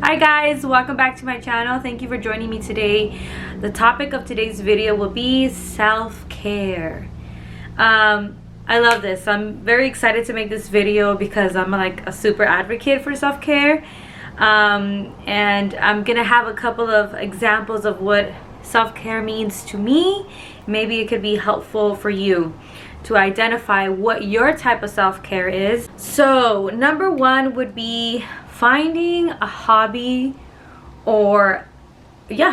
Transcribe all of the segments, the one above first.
Hi guys, welcome back to my channel. Thank you for joining me today. The topic of today's video will be self-care. I love this. I'm very excited to make this video because I'm like a super advocate for self-care. And I'm gonna have a couple of examples of what self-care means to me. Maybe it could be helpful for you to identify what your type of self-care is. So number one would be finding a hobby, or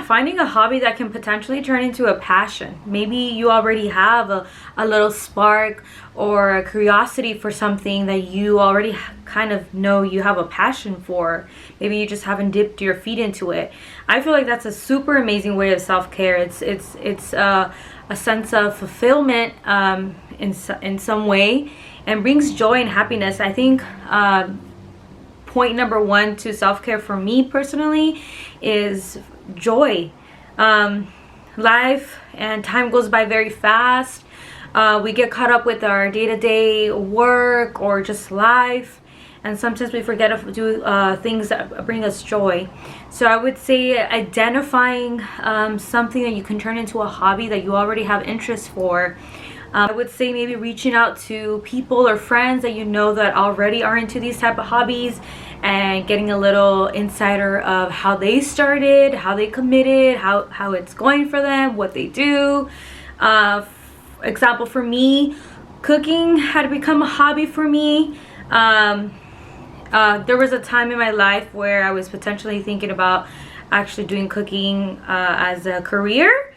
finding a hobby that can potentially turn into a passion. Maybe you already have a little spark or a curiosity for something that you already kind of know you have a passion for. Maybe you just haven't dipped your feet into it. I feel like that's a super amazing way of self-care. It's a sense of fulfillment in some way, and brings joy and happiness. I think point number one to self-care for me personally is joy. Life and time goes by very fast. We get caught up with our day-to-day work or just life, and sometimes we forget to do things that bring us joy. So I would say identifying something that you can turn into a hobby that you already have interest for. I would say maybe reaching out to people or friends that you know that already are into these type of hobbies, and getting a little insider of how they started, how they committed, how it's going for them, what they do. Example for me, cooking had become a hobby for me. There was a time in my life where I was potentially thinking about actually doing cooking as a career.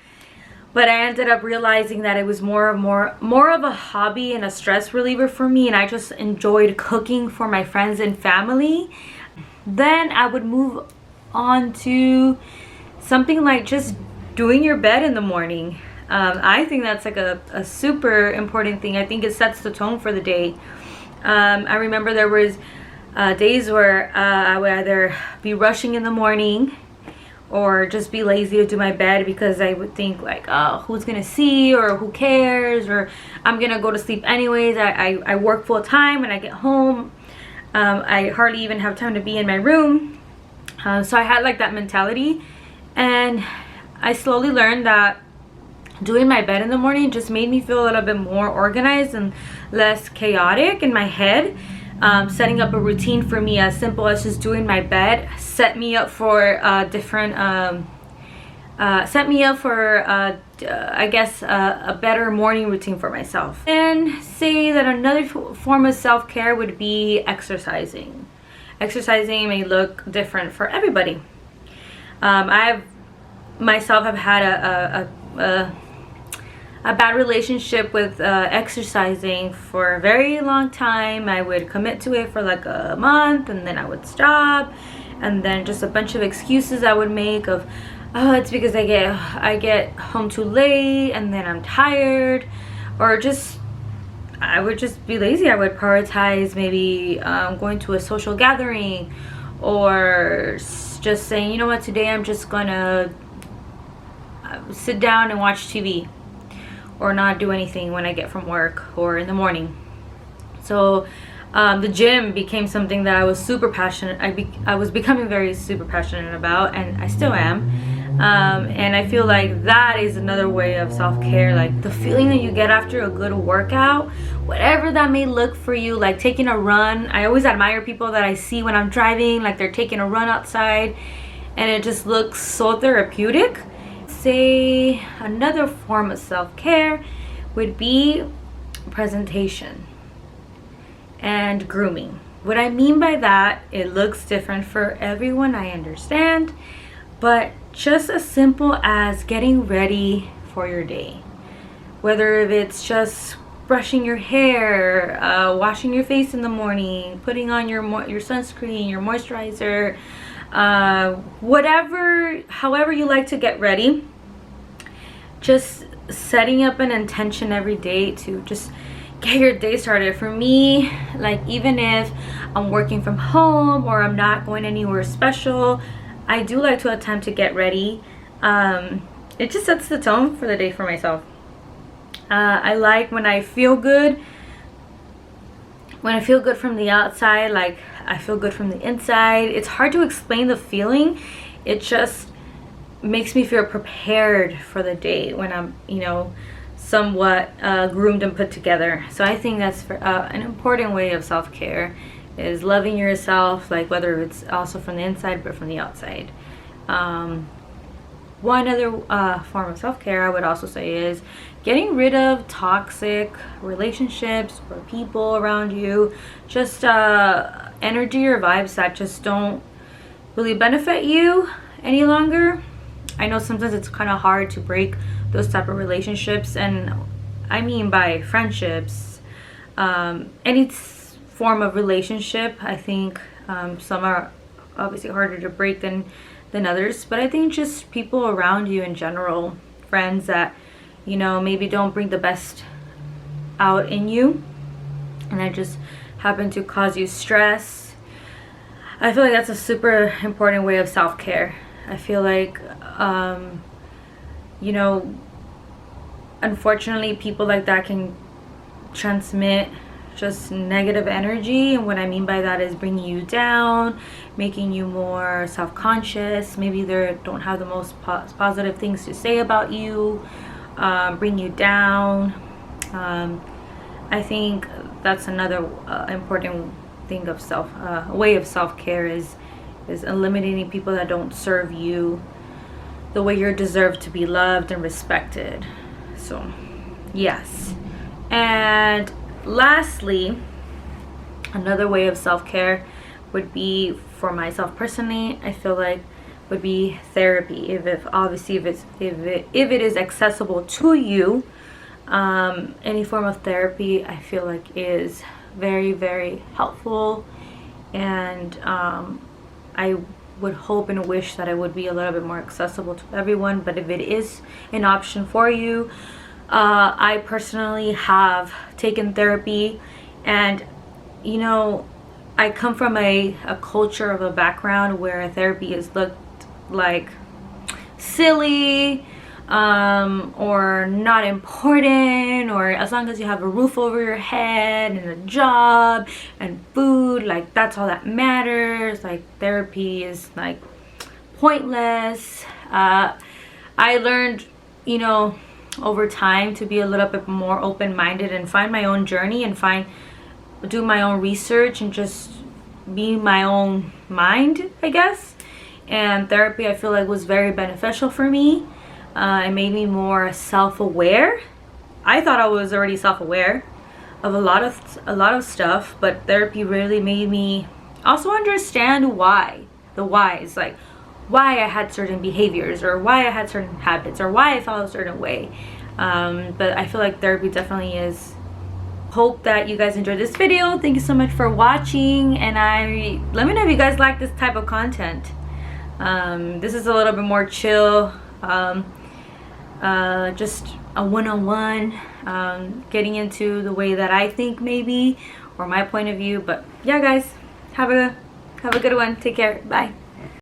But I ended up realizing that it was more of a hobby and a stress reliever for me, and I just enjoyed cooking for my friends and family. Then I would move on to something like just doing your bed in the morning. I think that's like a super important thing. I think it sets the tone for the day. I remember there was days where I would either be rushing in the morning or just be lazy to do my bed because I would think like, oh, who's gonna see, or who cares, or I'm gonna go to sleep anyways. I work full time. When I get home, I hardly even have time to be in my room. So I had like that mentality, and I slowly learned that doing my bed in the morning just made me feel a little bit more organized and less chaotic in my head. Setting up a routine for me as simple as just doing my bed set me up for I guess a better morning routine for myself. And say that another form of self-care would be exercising. Exercising may look different for everybody. I myself have had a bad relationship with exercising for a very long time. I would commit to it for like a month, and then I would stop, and then just a bunch of excuses I would make of, oh, it's because I get home too late, and then I'm tired, or just I would just be lazy. I would prioritize maybe going to a social gathering, or just saying, you know what, today I'm just gonna sit down and watch TV, or not do anything when I get from work or in the morning. So the gym became something that I was super passionate. I was becoming very super passionate about, and I still am. And I feel like that is another way of self-care. Like the feeling that you get after a good workout, whatever that may look for you, like taking a run. I always admire people that I see when I'm driving, like they're taking a run outside, and it just looks so therapeutic. Say another form of self-care would be presentation and grooming. What I mean by that, it looks different for everyone, I understand, but just as simple as getting ready for your day. Whether it's just brushing your hair, washing your face in the morning, putting on your sunscreen, your moisturizer, however you like to get ready. Just setting up an intention every day to just get your day started. For me, like even if I'm working from home or I'm not going anywhere special, I do like to attempt to get ready. It just sets the tone for the day for myself. I like when I feel good when I feel good from the outside, like I feel good from the inside. It's hard to explain the feeling. It just makes me feel prepared for the day when I'm, you know, somewhat groomed and put together. So I think that's an important way of self-care, is loving yourself, like whether it's also from the inside but from the outside. One other form of self-care I would also say is getting rid of toxic relationships or people around you, just energy or vibes that just don't really benefit you any longer. I know sometimes it's kind of hard to break those type of relationships, and I mean by friendships, any form of relationship. I think some are obviously harder to break than others, but I think just people around you in general, friends that, you know, maybe don't bring the best out in you, and that just happen to cause you stress. I feel like that's a super important way of self-care. I feel like you know, unfortunately people like that can transmit just negative energy, and what I mean by that is bringing you down, making you more self-conscious. Maybe they don't have the most positive things to say about you, bring you down. I think that's another important thing of way of self-care is eliminating people that don't serve you the way you deserve to be loved and respected. So yes. And lastly, another way of self-care would be, for myself personally, I feel like would be therapy. If it is accessible to you, any form of therapy I feel like is very, very helpful, and I would hope and wish that it would be a little bit more accessible to everyone. But if it is an option for you, I personally have taken therapy, and you know, I come from a culture of a background where therapy is looked like silly, or not important, or as long as you have a roof over your head and a job and food, like that's all that matters. Like therapy is like pointless. I learned, you know, over time to be a little bit more open-minded and find my own journey and do my own research and just be my own mind, I guess. And therapy, I feel like, was very beneficial for me. It made me more self-aware. I thought I was already self-aware of a lot of stuff, but therapy really made me also understand the whys, like why I had certain behaviors, or why I had certain habits, or why I felt a certain way. But I feel like therapy definitely is. Hope that you guys enjoyed this video. Thank you so much for watching, and let me know if you guys like this type of content. This is a little bit more chill, just a one-on-one, getting into the way that I think maybe, or my point of view. But yeah guys, have a good one. Take care. Bye.